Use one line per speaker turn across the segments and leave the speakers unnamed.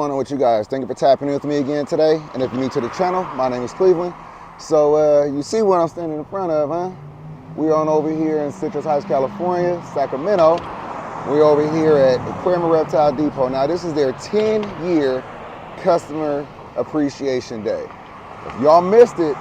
going on with you guys? Thank you for tapping in with me again today. And if you're new to the channel, my name is Cleveland. So you see what I'm standing in front of, huh? We're on over here in Citrus Heights, California, Sacramento. We're over here at Aquarium and Reptile Depot. Now this is their 10-year Customer Appreciation Day. If y'all missed it,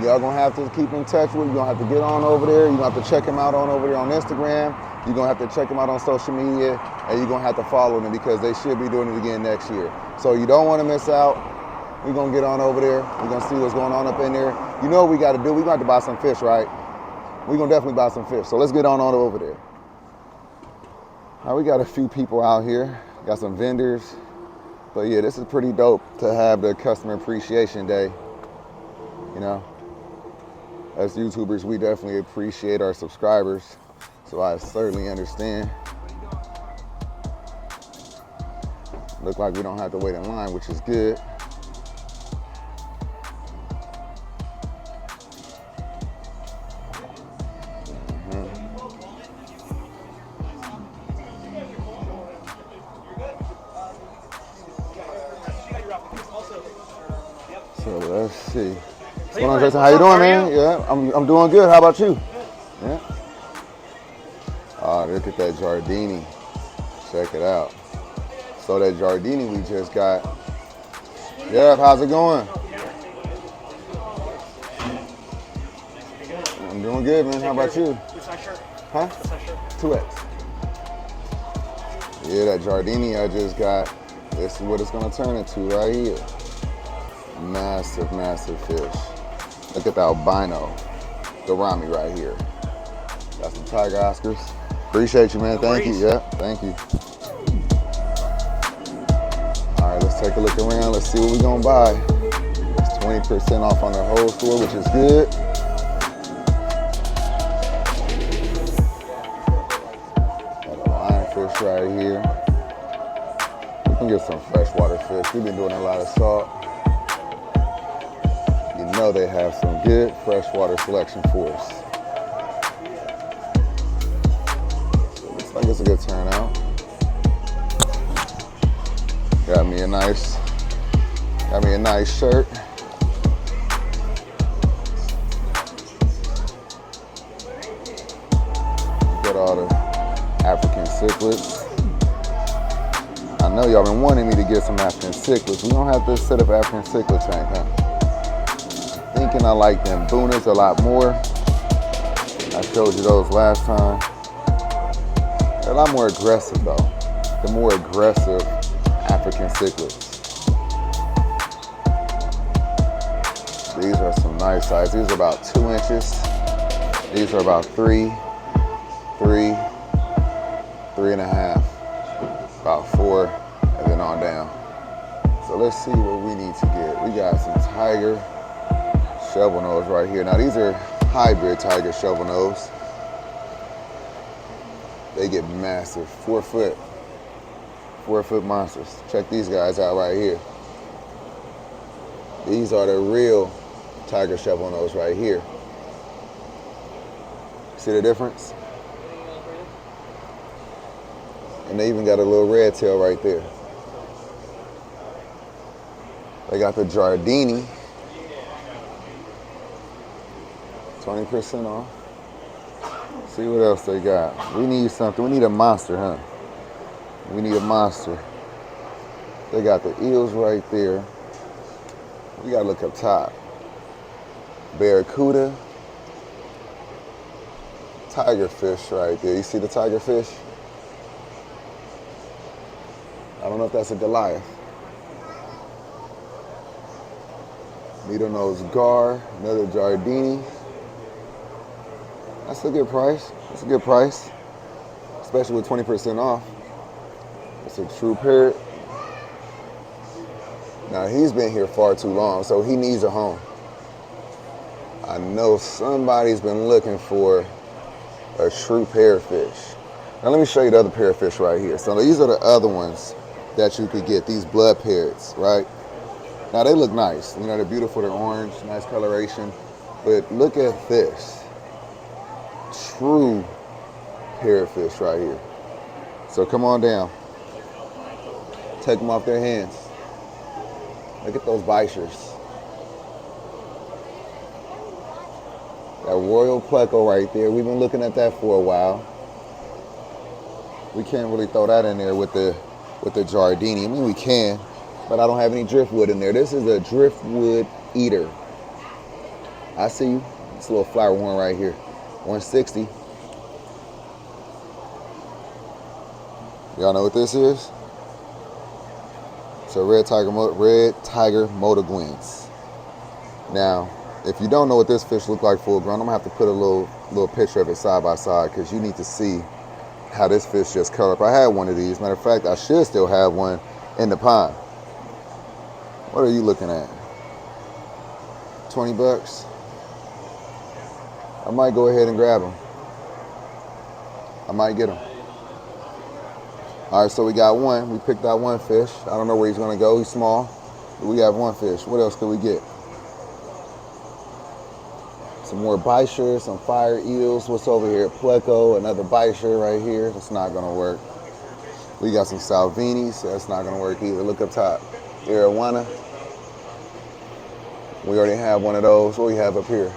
y'all gonna have to keep in touch with. You're gonna have to get on over there. You're gonna have to check them out on over there on Instagram. You're gonna have to check them out on social media, and you're gonna have to follow them because they should be doing it again next year. So you don't want to miss out. We're gonna get on over there. We're gonna see what's going on up in there. You know what we gotta do? We got to buy some fish, right? We're gonna definitely buy some fish. So let's get on over there. Now we got a few people out here. Got some vendors. But yeah, this is pretty dope to have the Customer Appreciation Day. You know, as YouTubers, we definitely appreciate our subscribers. So I certainly understand. Look like we don't have to wait in line, which is good. So let's see. What's going on, Jason? How you doing, man? Yeah, I'm doing good. How about you? Yeah. Oh, look at that Giardini. Check it out. So that Giardini we just got. Yeah, how's it going? I'm doing good, man. How about you? Huh? 2X. Yeah, that Giardini I just got. This is what it's gonna turn into right here. Massive, massive fish. Look at the albino gourami right here. Got some tiger Oscars. Appreciate you, man. Thank you. Yeah, thank you. All right, let's take a look around. Let's see what we're gonna buy. It's 20% off on the whole store, which is good. Got a lionfish right here. We can get some freshwater fish. We've been doing a lot of salt. You know they have some good freshwater selection for us. So looks like it's a good turnout. Got me a nice shirt. Got all the African cichlids. I know y'all been wanting me to get some African cichlids. We don't have to set up African cichlid tank, huh? Thinking I like them Boonas a lot more. I showed you those last time. They're a lot more aggressive though. The more aggressive African cichlids. These are some nice size. These are about 2 inches. These are about 3 and a half, about 4, and then on down. So let's see what we need to get. We got some tiger shovel nose right here. Now these are hybrid tiger shovel nose. They get massive, 4 foot monsters. Check these guys out right here. These are the real tiger shovel nose right here. See the difference? And they even got a little red tail right there. They got the Giardini. 20% off. See what else they got. We need something. We need a monster, huh? We need a monster. They got the eels right there. We gotta look up top. Barracuda. Tigerfish right there. You see the tigerfish? I don't know if that's a Goliath. Needle-nosed gar, another Giardini. That's a good price. That's a good price, especially with 20% off. It's a true parrot. Now he's been here far too long, so he needs a home. I know somebody's been looking for a true parrotfish. Now let me show you the other parrotfish right here. So these are the other ones that you could get, these blood parrots, right? Now they look nice. You know, they're beautiful, they're orange, nice coloration. But look at this. True parrotfish right here. So come on down. take them off their hands. Look at those bichers. That royal pleco right there. We've been looking at that for a while. We can't really throw that in there with the giardini. I mean, we can, but I don't have any driftwood in there. This is a driftwood eater. I see you. It's a little flower horn right here. 160. Y'all know what this is? It's a red tiger motaguens. Now, if you don't know what this fish looks like full grown, I'm gonna have to put a little picture of it side by side because you need to see how this fish just cut up. I had one of these. Matter of fact, I should still have one in the pond. What are you looking at? 20 bucks? I might go ahead and grab them. I might get them. All right, so we got one. We picked out one fish. I don't know where he's gonna go. He's small, but we have one fish. What else could we get? Some more bichers, some fire eels. What's over here? Pleco, another bicher right here. That's not gonna work. We got some salvinis. That's not gonna work either. Look up top. Arowana. We already have one of those. What we have up here?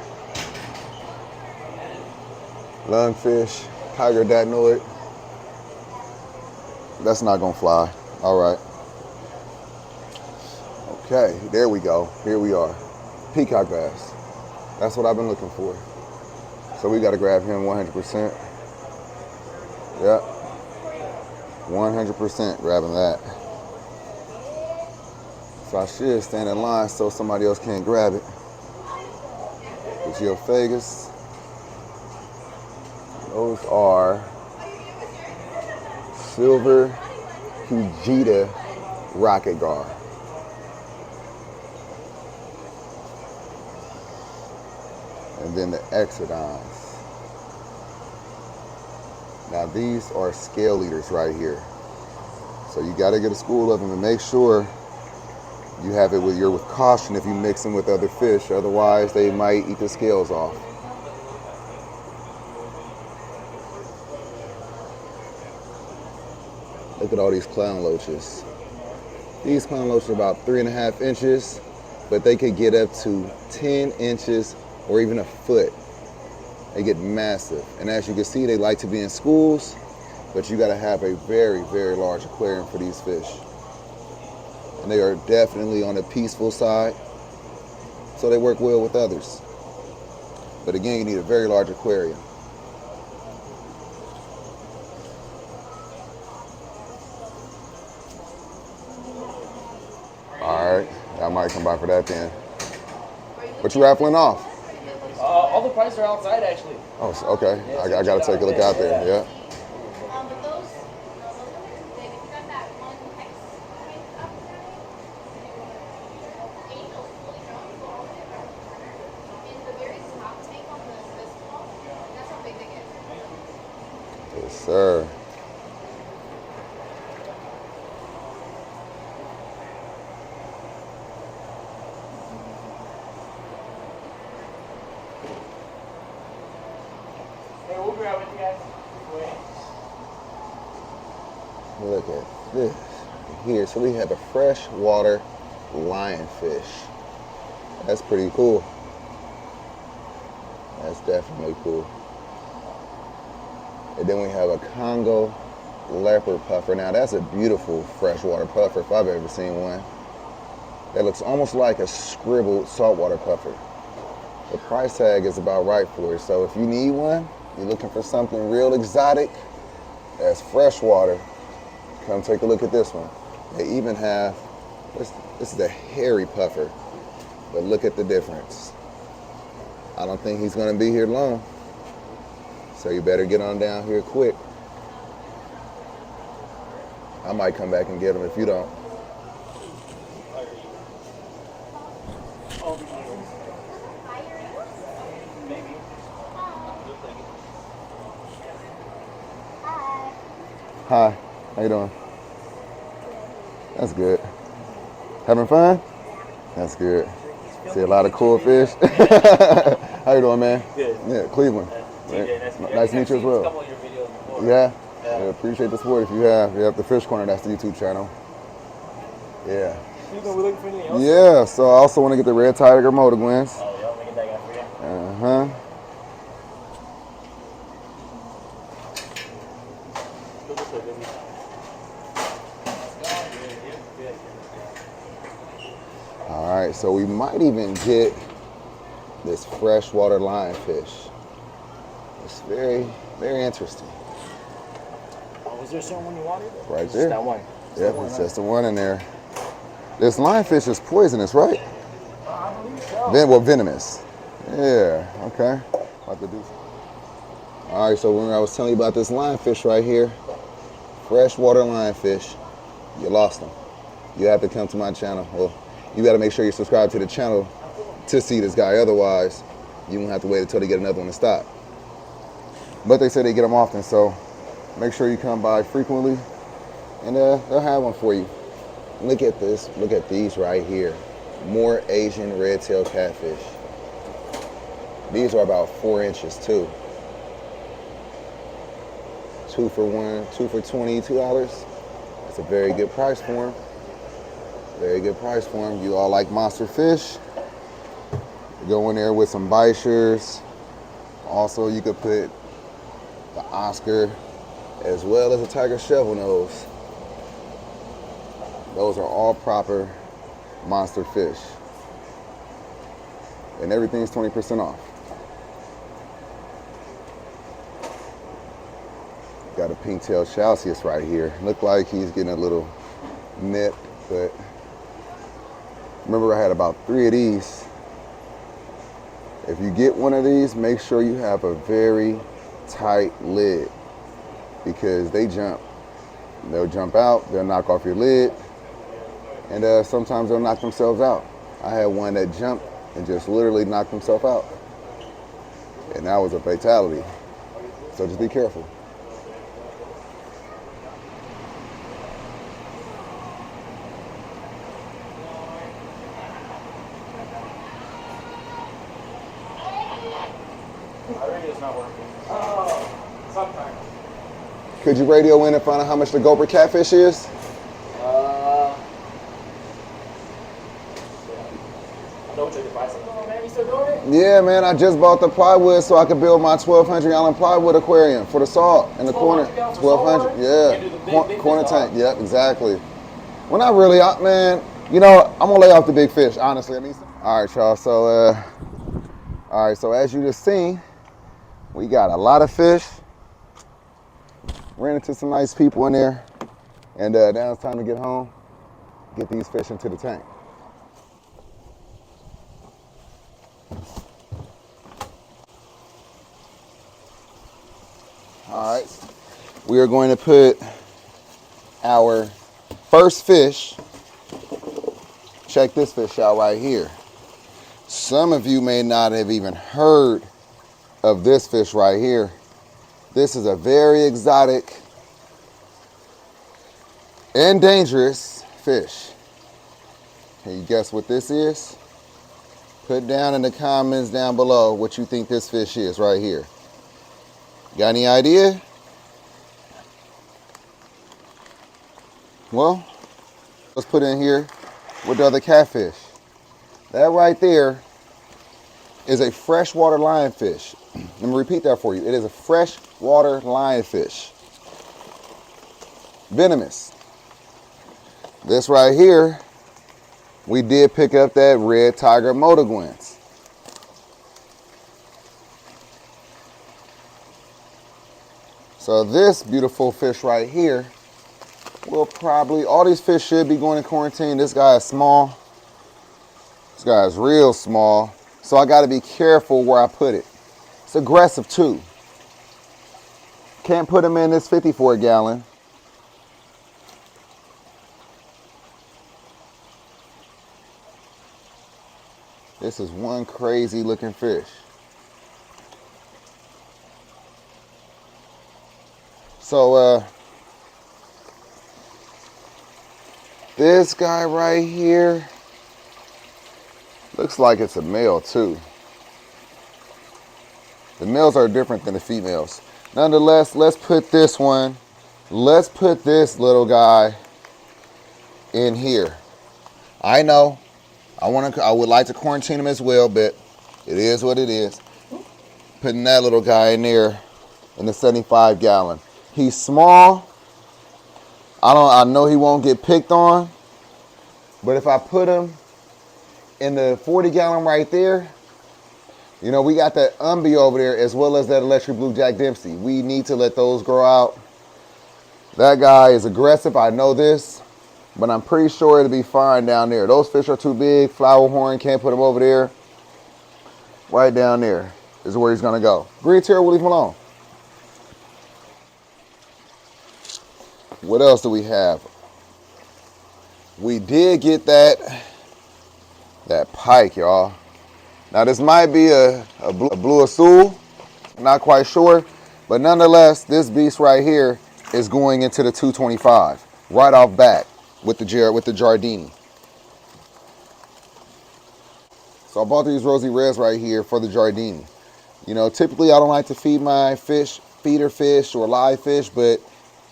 Lungfish, tiger datnoid. That's not gonna fly. All right. Okay, there we go. Here we are. Peacock bass. That's what I've been looking for. So we gotta grab him 100%. Yep. 100% grabbing that. So I should stand in line so somebody else can't grab it. The Geophagus. Those are silver Fujita rocket gar. And then the Exodons. Now these are scale eaters right here. So you gotta get a school of them and make sure you have it with caution if you mix them with other fish. Otherwise they might eat the scales off. Look at all these clown loaches. These clown loaches are about 3.5 inches, but they could get up to 10 inches or even a foot. They get massive. And as you can see, they like to be in schools, but you gotta have a very, very large aquarium for these fish. And they are definitely on the peaceful side, so they work well with others. But again, you need a very large aquarium. All right, I might come by for that then. What you raffling off?
All the prices are outside, actually.
Oh, okay. Yeah, I got to take a look out there. Yeah. Yes, sir. Look at this here. So we have a freshwater lionfish. That's pretty cool. That's definitely cool. And then we have a Congo leopard puffer. Now that's a beautiful freshwater puffer if I've ever seen one. That looks almost like a scribbled saltwater puffer. The price tag is about right for it. So if you need one, you're looking for something real exotic, that's freshwater, come take a look at this one. They even have, this is a hairy puffer, but look at the difference. I don't think he's gonna be here long, so you better get on down here quick. I might come back and get him if you don't. Hi, how you doing? That's good. Having fun? That's good. See a lot of cool fish. How you doing, man?
Good.
Yeah, Cleveland. Nice to meet you as well.
A couple of your videos before.
Yeah. Appreciate the support if you have. You have the Fish Corner, that's the YouTube channel. Yeah.
You gonna be looking for anything else?
Yeah, so I also want to get the red tiger motor gwins.
Oh, yeah, let me get that guy for you.
Uh-huh.
Go this way, baby.
All right, so we might even get this freshwater lionfish. It's very, very interesting.
Oh, was there someone you wanted?
Right
Just
there.
that one.
Yep, it's just the one in there. This lionfish is poisonous, right?
I believe so.
Well, venomous. Yeah, okay. About to do. All right, so when I was telling you about this lionfish right here, freshwater lionfish, you lost them. You have to come to my channel. Well, you got to make sure you subscribe to the channel to see this guy. Otherwise, you won't have to wait until they get another one to stock. But they say they get them often, so make sure you come by frequently, and they'll have one for you. Look at this. Look at these right here. More Asian red-tailed catfish. These are about 4 inches too. 2 for $1, 2 for $22. That's a very good price for them. Very good price for them. You all like monster fish? Go in there with some Bichers. Also, you could put the Oscar as well as a tiger shovel nose. Those are all proper monster fish. And everything's 20% off. Got a pink-tailed chalceus right here. Look like he's getting a little nip, but remember I had about 3 of these. If you get one of these, make sure you have a very tight lid because they jump. They'll jump out, they'll knock off your lid, and sometimes they'll knock themselves out. I had one that jumped and just literally knocked himself out. And that was a fatality. So just be careful.
My radio's not working. Oh, sometimes.
Could you radio in and find out how much the gopher catfish is?
Don't check the price. Oh man, you still doing it?
Yeah, man, I just bought the plywood so I could build my 1,200-gallon plywood aquarium for the salt in the corner. 1,200, yeah. Corner tank, yep, exactly. Well, not really, man. You know, I'm gonna lay off the big fish, honestly. All right, y'all. So, so as you just seen, we got a lot of fish. Ran into some nice people in there, and now it's time to get home, get these fish into the tank. All right, we are going to put our first fish. Check this fish out right here. Some of you may not have even heard of this fish right here. This is a very exotic and dangerous fish. Can you guess what this is? Put down in the comments down below what you think this fish is right here. Got any idea? Well, let's put in here with the other catfish. That right there is a freshwater lionfish. Let me repeat that for you. It is a freshwater lionfish. Venomous. This right here, we did pick up that red tiger motor gwins. So this beautiful fish right here will probably, all these fish should be going in quarantine. This guy is small. This guy is real small. So I gotta be careful where I put it. It's aggressive too. Can't put him in this 54-gallon. This is one crazy looking fish. So this guy right here looks like it's a male too. The males are different than the females. Nonetheless, let's put this one, let's put this little guy in here. I know. I would like to quarantine them as well, but it is what it is. Putting that little guy in there in the 75 gallon. He's small. I know he won't get picked on, but if I put him in the 40 gallon right there, you know, we got that Umby over there as well as that electric blue Jack Dempsey. We need to let those grow out. That guy is aggressive, I know this, but I'm pretty sure it'll be fine down there. Those fish are too big. Flower horn, can't put him over there. Right down there is where he's gonna go. Green tail, we'll leave him alone. What else do we have? We did get that pike, y'all. Now this might be a blue azul, not quite sure, but nonetheless, this beast right here is going into the 225 right off bat with the Giardini. So I bought these rosy reds right here for the Giardini. You know, typically I don't like to feed my fish feeder fish or live fish, but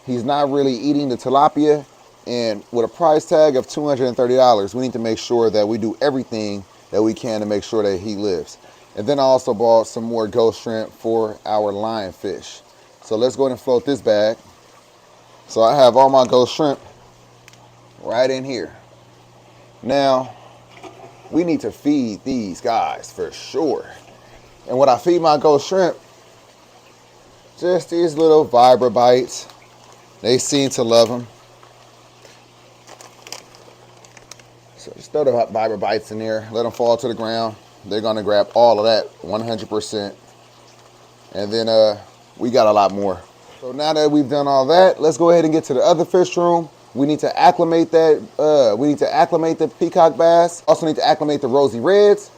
he's not really eating the tilapia, and with a price tag of $230, we need to make sure that we do everything that we can to make sure that he lives. And then I also bought some more ghost shrimp for our lionfish. So let's go ahead and float this bag. So I have all my ghost shrimp right in here. Now, we need to feed these guys for sure. And when I feed my ghost shrimp, just these little Vibra bites. They seem to love them. So just throw the Vibra bites in there, let them fall to the ground. They're gonna grab all of that 100%. And then we got a lot more. So now that we've done all that, let's go ahead and get to the other fish room. We need to acclimate that. We need to acclimate the peacock bass. Also need to acclimate the rosy reds.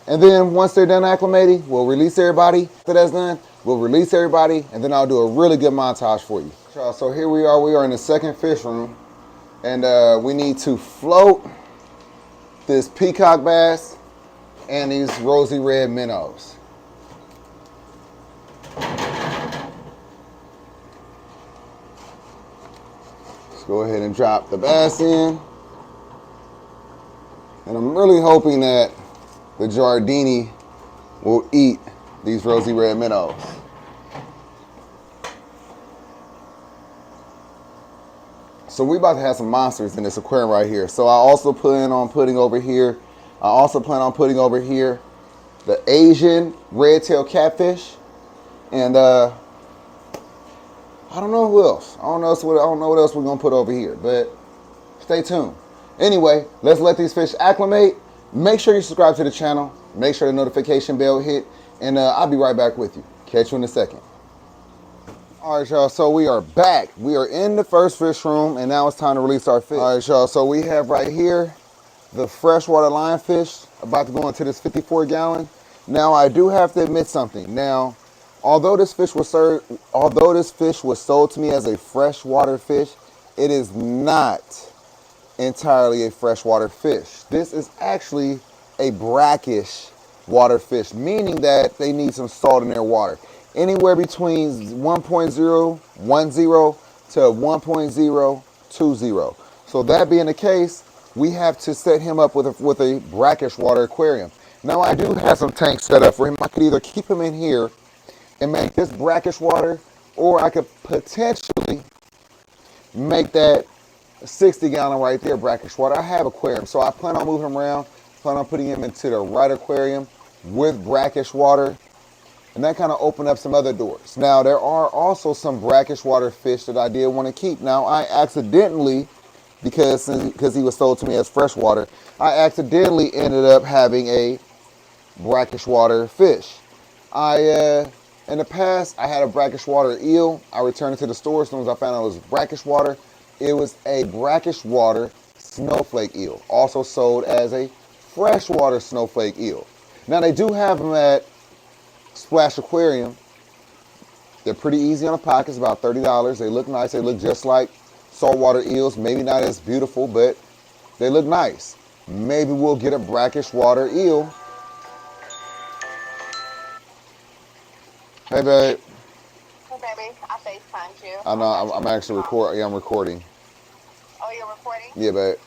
And then once they're done acclimating, we'll release everybody. After that's done, we'll release everybody, and then I'll do a really good montage for you. So here we are in the second fish room, and we need to float this peacock bass and these rosy red minnows. Let's go ahead and drop the bass in. And I'm really hoping that the Giardini will eat these rosy red minnows. So we about to have some monsters in this aquarium right here. So I also plan on putting over here the Asian red-tailed catfish, and I don't know who else. I don't know what else we're gonna put over here, but stay tuned. Anyway, let's let these fish acclimate. Make sure you subscribe to the channel. Make sure the notification bell hit, and I'll be right back with you. Catch you in a second. All right, y'all, so we are back. We are in the first fish room, and now it's time to release our fish. All right, y'all, so we have right here the freshwater lionfish about to go into this 54 gallon. Now, I do have to admit something. Now, although this fish was sold to me as a freshwater fish, it is not entirely a freshwater fish. This is actually a brackish water fish, meaning that they need some salt in their water. Anywhere between 1.010 to 1.020. So that being the case, we have to set him up with a brackish water aquarium. Now I do have some tanks set up for him. I could either keep him in here and make this brackish water, or I could potentially make that 60 gallon right there brackish water. I have aquarium, so I plan on moving him around, plan on putting him into the right aquarium with brackish water, and that kind of opened up some other doors. Now, there are also some brackish water fish that I did want to keep. Now, I accidentally, because he was sold to me as freshwater, I accidentally ended up having a brackish water fish. In the past, I had a brackish water eel. I returned it to the store as soon as I found out it was brackish water. It was a brackish water snowflake eel, also sold as a freshwater snowflake eel. Now, they do have them at Splash Aquarium. They're pretty easy on the pockets, about $30. They look nice. They look just like saltwater eels. Maybe not as beautiful, but they look nice. Maybe we'll get a brackish water eel. Hey, babe.
Hey, baby. I FaceTimed you.
I know. I'm actually recording. Yeah, I'm recording.
Oh, you're recording?
Yeah, babe.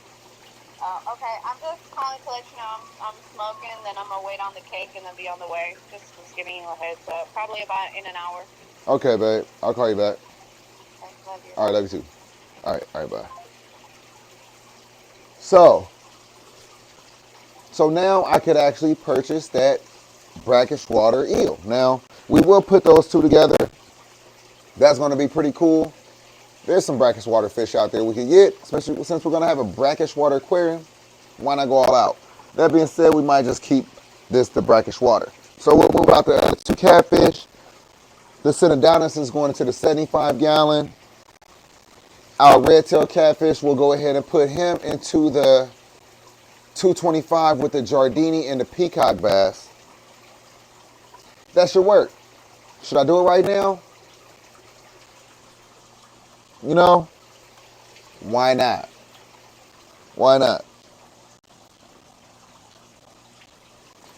Okay, I'm just calling to let you know I'm smoking, then I'm gonna wait on the cake and then be on the way. Just was giving you a heads up. Probably about in an hour.
Okay, babe. I'll call you back.
Okay, love you.
All right, love you too. All right, bye. So now I could actually purchase that brackish water eel. Now, we will put those two together. That's going to be pretty cool. There's some brackish water fish out there we can get, especially since we're going to have a brackish water aquarium. Why not go all out? That being said, we might just keep the brackish water. So we'll move out the other two catfish. The Synodontis is going into the 75 gallon. Our red-tailed catfish, we'll go ahead and put him into the 225 with the Giardini and the peacock bass. That should work. Should I do it right now? You know, why not? Why not?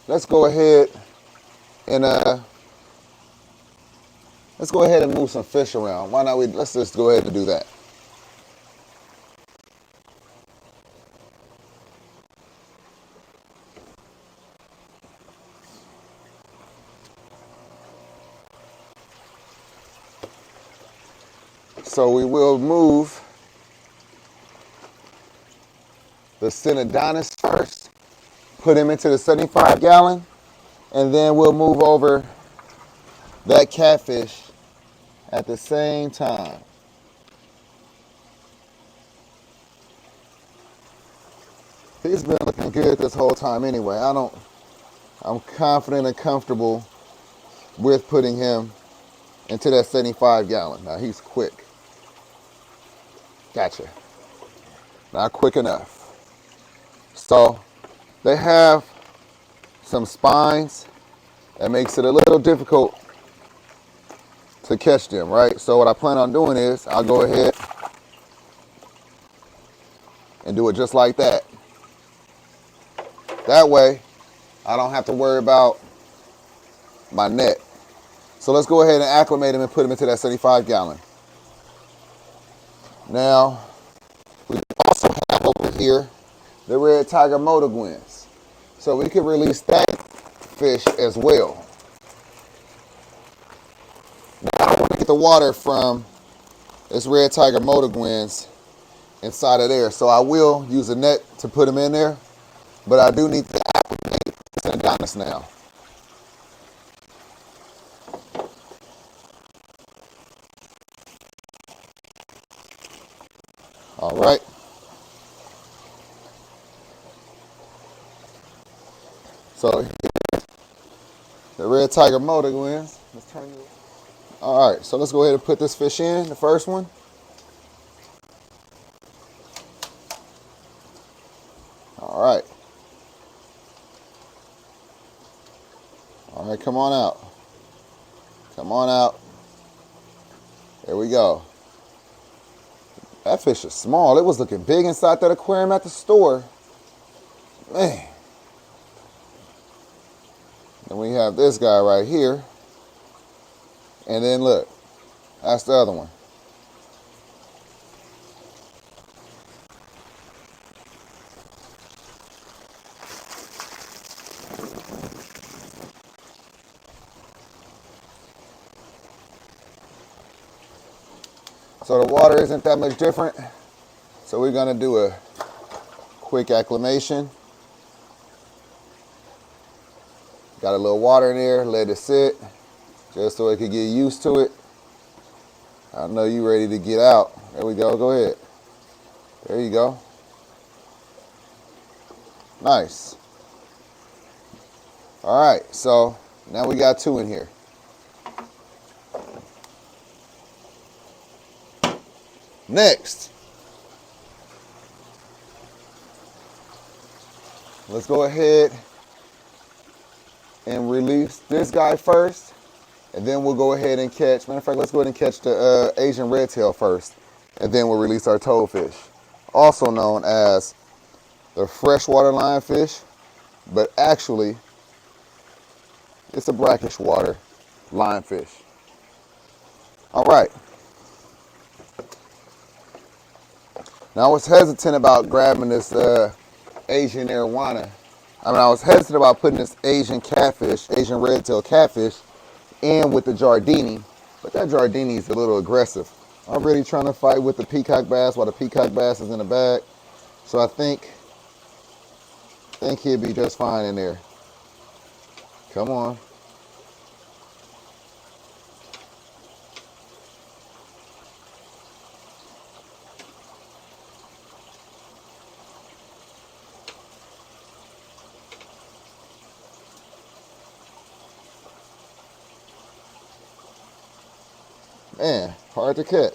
Let's go ahead and move some fish around. Why not? Let's just go ahead and do that. So we will move the Synodontis first, put him into the 75 gallon, and then we'll move over that catfish at the same time. He's been looking good this whole time anyway. I'm confident and comfortable with putting him into that 75 gallon. Now he's quick. Gotcha. Not quick enough. So they have some spines that makes it a little difficult to catch them, right? So what I plan on doing is I'll go ahead and do it just like that. That way I don't have to worry about my net. So let's go ahead and acclimate him and put him into that 75 gallon. Now, we also have over here the red tiger motaguins. So we can release that fish as well. Now I don't want to get the water from this red tiger motaguins inside of there. So I will use a net to put them in there, but I do need to acclimate Synodontis now. All right. So the red tiger motaguins. Let's turn you. All right. So let's go ahead and put this fish in, the first one. All right. All right, come on out. Come on out. There we go. That fish is small. It was looking big inside that aquarium at the store. Man. Then we have this guy right here. And then look, that's the other one. So the water isn't that much different. So we're gonna do a quick acclimation. Got a little water in there, let it sit, just so it could get used to it. I know you ready to get out. There we go, go ahead. There you go. Nice. All right, so now we got two in here. Next, let's go ahead and release this guy first, and then we'll go ahead and catch, matter of fact, let's go ahead and catch the Asian redtail first, and then we'll release our toadfish, also known as the freshwater lionfish, but actually, it's a brackish water lionfish. All right. Now I was hesitant about grabbing this Asian arowana. I mean, I was hesitant about putting this Asian catfish, Asian red-tailed catfish, in with the Giardini, but that Giardini is a little aggressive. I'm really trying to fight with the peacock bass while the peacock bass is in the bag. So I think he'd be just fine in there. Come on. Man, hard to catch.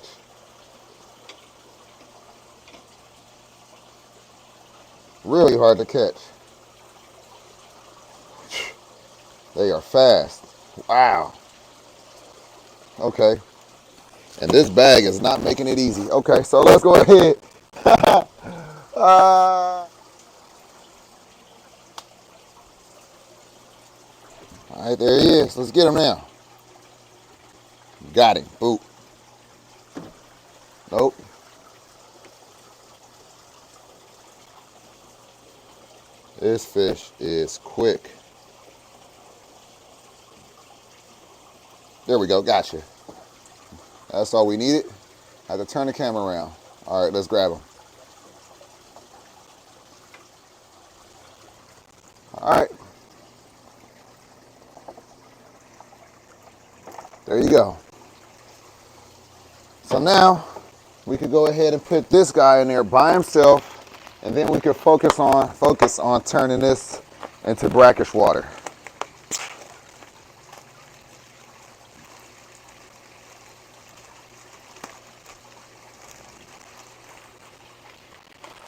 Really hard to catch. They are fast. Wow. Okay. And this bag is not making it easy. Okay, so let's go ahead. All right, there he is. Let's get him now. Got him. Boop. Nope. This fish is quick. There we go. Gotcha. That's all we needed. I had to turn the camera around. All right, let's grab him. All right. There you go. So now we could go ahead and put this guy in there by himself, and then we could focus on turning this into brackish water.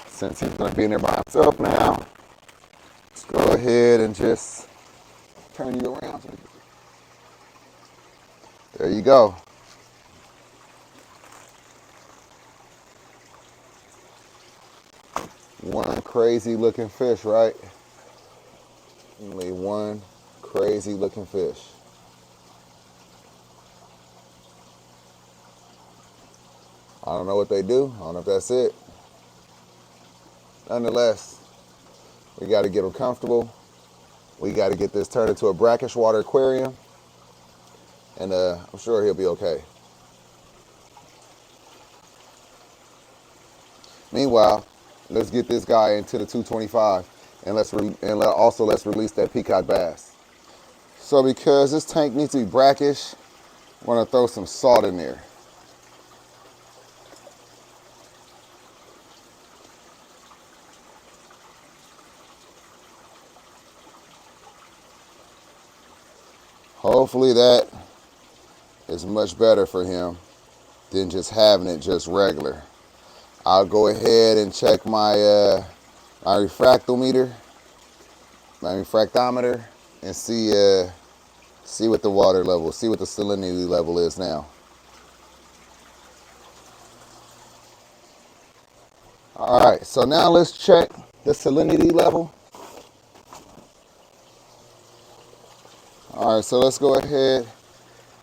Since he's going to be in there by himself now, let's go ahead and just turn you around. There you go. One crazy looking fish, right? Only one crazy looking fish. I don't know what they do. I don't know if that's it. Nonetheless, we got to get them comfortable. We got to get this turned into a brackish water aquarium. And I'm sure he'll be okay. Meanwhile, let's get this guy into the 225, and let's release that peacock bass. So because this tank needs to be brackish, I'm gonna throw some salt in there. Hopefully that is much better for him than just having it just regular. I'll go ahead and check my my refractometer, and see what the water level, see what the salinity level is now. All right, so now let's check the salinity level. All right, so let's go ahead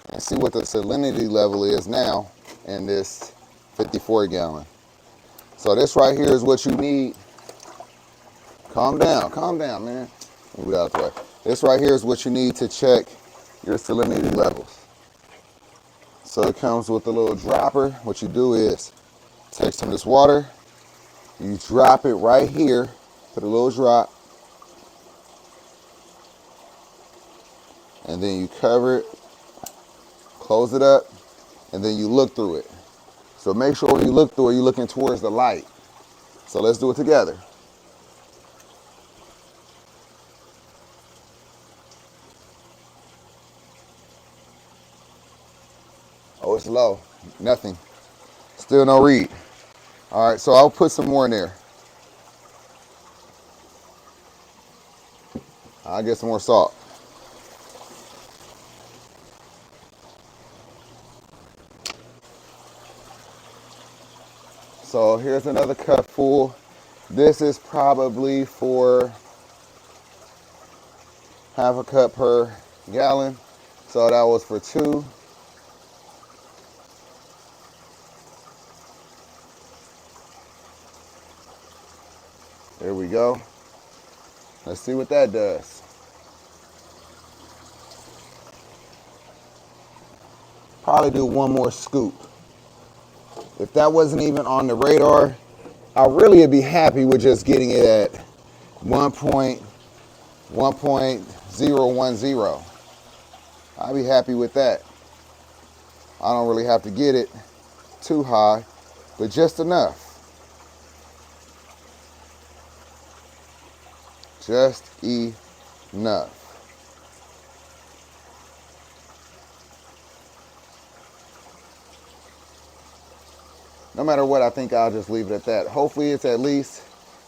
and see what the salinity level is now in this 54 gallon. So this right here is what you need. Calm down, man. Move it out the way. This right here is what you need to check your salinity levels. So it comes with a little dropper. What you do is take some of this water, you drop it right here, put a little drop, and then you cover it, close it up, and then you look through it. So make sure when you look through it, you're looking towards the light. So let's do it together. Oh, it's low. Nothing. Still no read. All right, so I'll put some more in there. I'll get some more salt. So here's another cup full. This is probably for half a cup per gallon. So that was for 2. There we go. Let's see what that does. Probably do one more scoop. If that wasn't even on the radar, I really would be happy with just getting it at 1.010. I'd be happy with that. I don't really have to get it too high, but just enough. Just enough. No matter what, I think I'll just leave it at that. Hopefully it's at least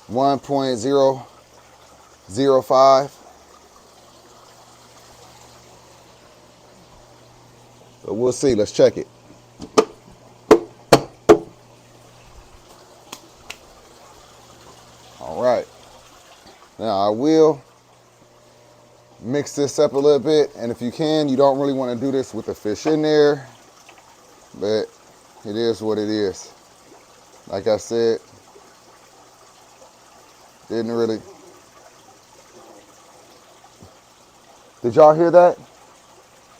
1.005. But we'll see. Let's check it. All right. Now I will mix this up a little bit, and if you can, you don't really want to do this with the fish in there, but it is what it is. Like I said, didn't really. Did y'all hear that?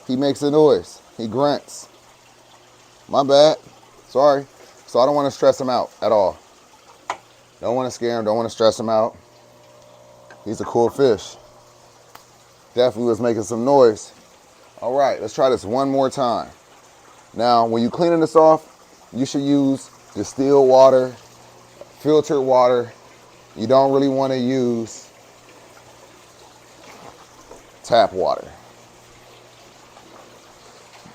He makes a noise. He grunts. My bad. Sorry. So I don't want to stress him out at all. Don't want to scare him. Don't want to stress him out. He's a cool fish. Definitely was making some noise. All right, let's try this one more time. Now, when you're cleaning this off, you should use distilled water, filtered water. You don't really want to use tap water.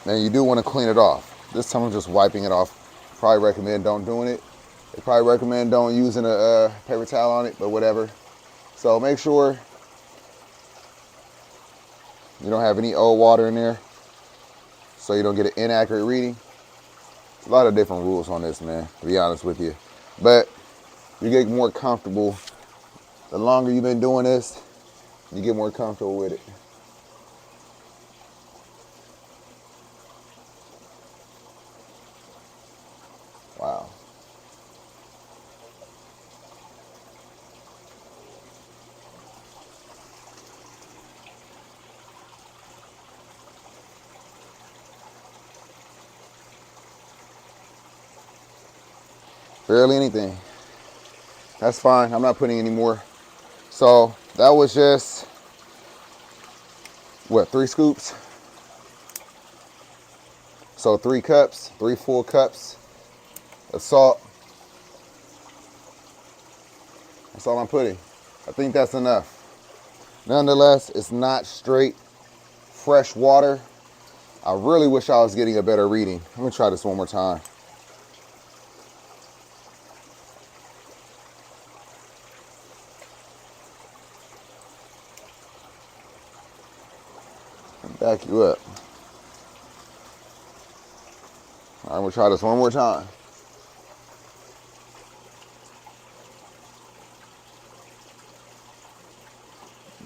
Now, you do want to clean it off. This time I'm just wiping it off. Probably recommend don't doing it. They probably recommend don't using a paper towel on it, but whatever. So make sure you don't have any old water in there so you don't get an inaccurate reading. There's a lot of different rules on this, man, to be honest with you. But you get more comfortable. The longer you've been doing this, you get more comfortable with it. Wow. Barely anything. That's fine. I'm not putting any more. So that was just, what, 3 scoops? So 3 cups, 3 full cups of salt. That's all I'm putting. I think that's enough. Nonetheless, it's not straight fresh water. I really wish I was getting a better reading. I'm gonna try this one more time. Back you up. All right, we'll try this one more time.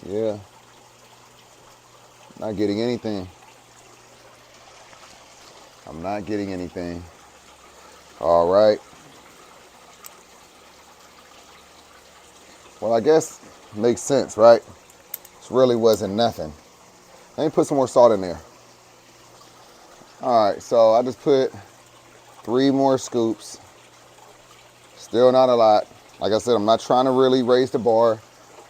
Yeah. Not getting anything. I'm not getting anything. All right. Well, I guess it makes sense, right? This really wasn't nothing. Let me put some more salt in there. All right, so I just put 3 more scoops. Still not a lot. Like I said, I'm not trying to really raise the bar.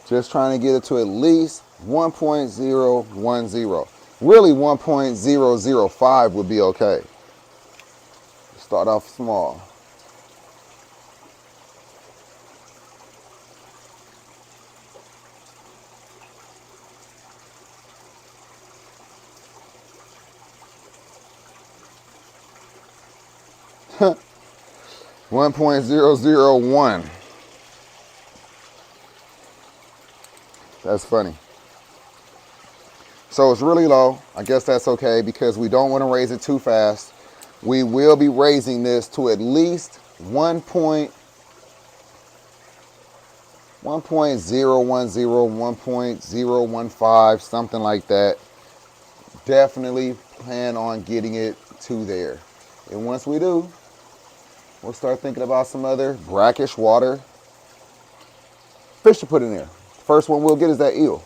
Just trying to get it to at least 1.010. Really 1.005 would be okay. Start off small. .001. That's funny. So it's really low. I guess that's okay because we don't want to raise it too fast. We will be raising this to at least 1.010, 1.015, something like that. Definitely plan on getting it to there. And once we do, we'll start thinking about some other brackish water fish to put in there. First one we'll get is that eel.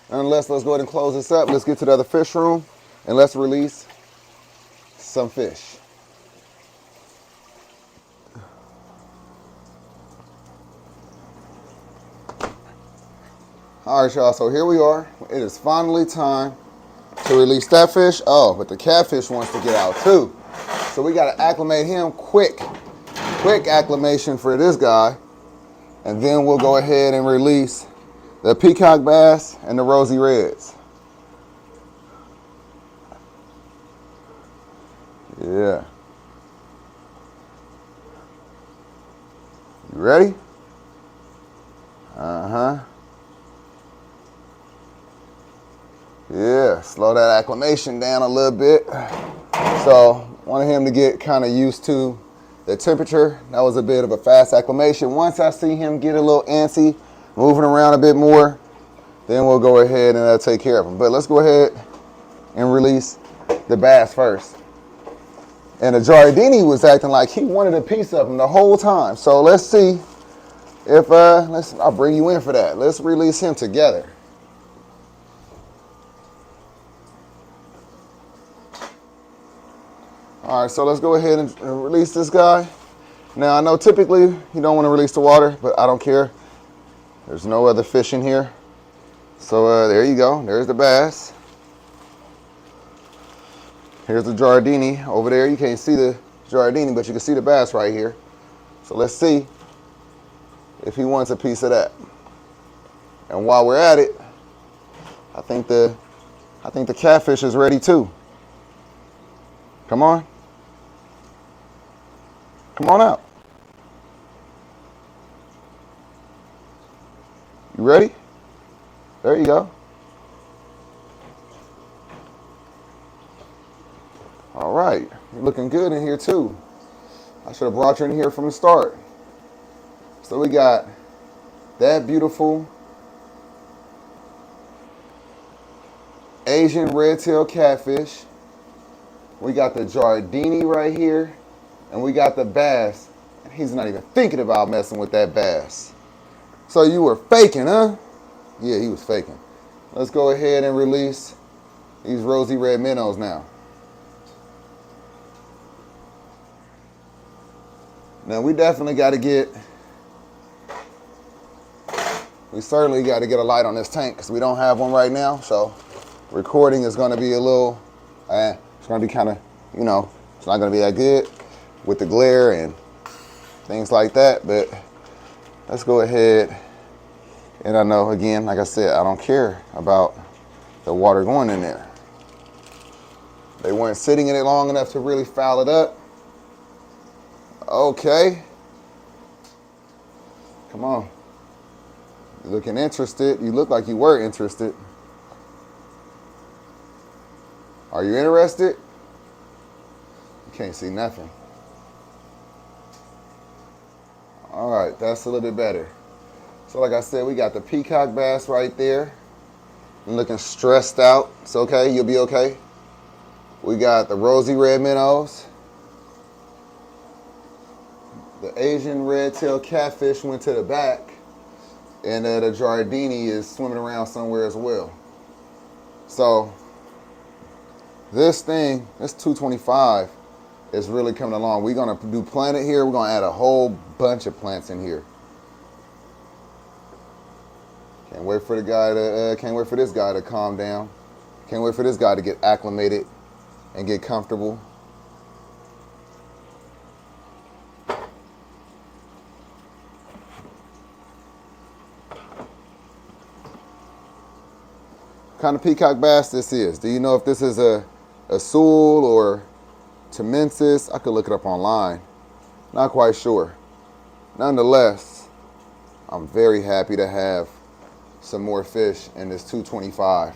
Nonetheless, let's go ahead and close this up. Let's get to the other fish room and let's release some fish. All right, y'all, so here we are. It is finally time to release that fish. Oh, but the catfish wants to get out too. So we got to acclimate him quick acclimation for this guy. And then we'll go ahead and release the peacock bass and the rosy reds. Yeah. You ready? Uh-huh. Yeah, slow that acclimation down a little bit. So, wanted him to get kind of used to the temperature. That was a bit of a fast acclimation. Once I see him get a little antsy, moving around a bit more, then we'll go ahead and take care of him. But let's go ahead and release the bass first. And the Giardini was acting like he wanted a piece of him the whole time. So let's see if, I'll bring you in for that. Let's release him together. All right, so let's go ahead and release this guy. Now, I know typically you don't want to release the water, but I don't care. There's no other fish in here. So there you go. There's the bass. Here's the Giardini over there. You can't see the Giardini, but you can see the bass right here. So let's see if he wants a piece of that. And while we're at it, I think the catfish is ready too. Come on. Come on out. You ready? There you go. All right, you're looking good in here too. I should have brought you in here from the start. So we got that beautiful Asian red-tailed catfish. We got the Giardini right here, and we got the bass. He's not even thinking about messing with that bass. So you were faking, huh? Yeah, he was faking. Let's go ahead and release these rosy red minnows now. Now we definitely got to get, we certainly got to get a light on this tank because we don't have one right now. So recording is going to be a little, it's going to be kind of, you know, it's not going to be that good with the glare and things like that. But let's go ahead. And I know, again, like I said, I don't care about the water going in there. They weren't sitting in it long enough to really foul it up. Okay. Come on. You're looking interested. You look like you were interested. Are you interested? You can't see nothing. All right, that's a little bit better. So like I said, we got the peacock bass right there. I'm looking stressed out. It's okay, you'll be okay. We got the rosy red minnows. The Asian red-tailed catfish went to the back. And the Giardini is swimming around somewhere as well. So this thing, this 225 is really coming along. We're gonna do planet here. We're gonna add a whole bunch of plants in here. Can't wait for the guy to, can't wait for this guy to calm down. Can't wait for this guy to get acclimated and get comfortable. What kind of peacock bass this is? Do you know if this is a Sewell or Temensis? I could look it up online. Not quite sure. Nonetheless, I'm very happy to have some more fish in this 225.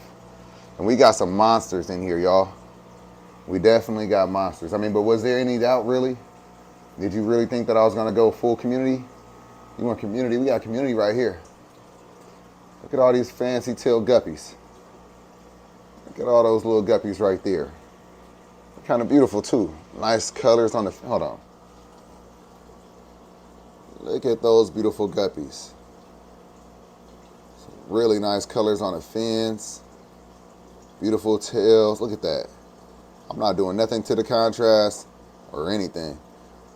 And we got some monsters in here, y'all. We definitely got monsters. I mean, but was there any doubt, really? Did you really think that I was gonna go full community? You want community? We got community right here. Look at all these fancy tailed guppies. Look at all those little guppies right there. Kind of beautiful too. Nice colors on the, hold on. Look at those beautiful guppies. Some really nice colors on the fins. Beautiful tails, look at that. I'm not doing nothing to the contrast or anything.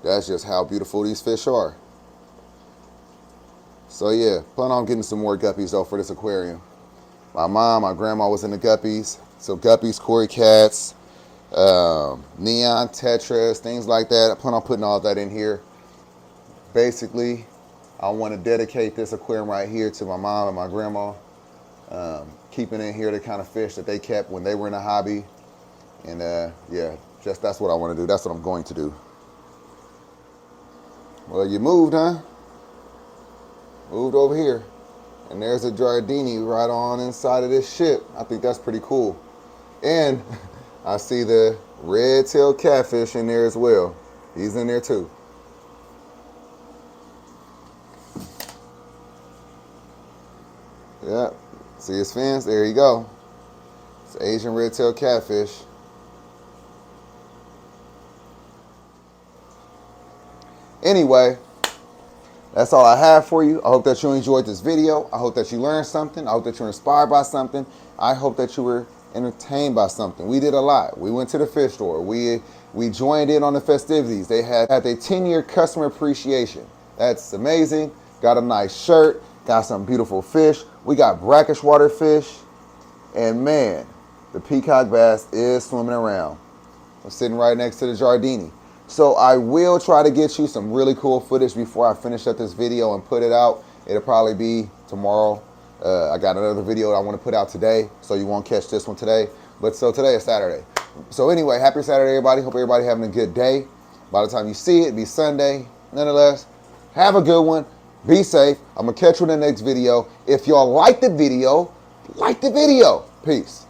That's just how beautiful these fish are. So yeah, plan on getting some more guppies though for this aquarium. My mom, my grandma was into guppies. So guppies, koi cats, neon tetras, things like that. I plan on putting all that in here. Basically, I want to dedicate this aquarium right here to my mom and my grandma. Keeping in here the kind of fish that they kept when they were in a hobby. And yeah, just that's what I want to do. That's what I'm going to do. Well, you moved, huh? Moved over here. And there's a Giardini right on inside of this ship. I think that's pretty cool. And I see the red-tailed catfish in there as well. He's in there too. Yep. See his fins? There you go. It's Asian red-tailed catfish. Anyway, that's all I have for you. I hope that you enjoyed this video. I hope that you learned something. I hope that you were inspired by something. I hope that you were entertained by something. We did a lot. We went to the fish store. We joined in on the festivities. They had a 10-year customer appreciation. That's amazing. Got a nice shirt. Got some beautiful fish. We got brackish water fish. And man, the peacock bass is swimming around. I'm sitting right next to the Giardini. So I will try to get you some really cool footage before I finish up this video and put it out. It'll probably be tomorrow. I got another video that I want to put out today, so you won't catch this one today. But so today is Saturday. So anyway, happy Saturday, everybody. Hope everybody having a good day. By the time you see it, it'll be Sunday. Nonetheless, have a good one. Be safe. I'm going to catch you in the next video. If y'all like the video, like the video. Peace.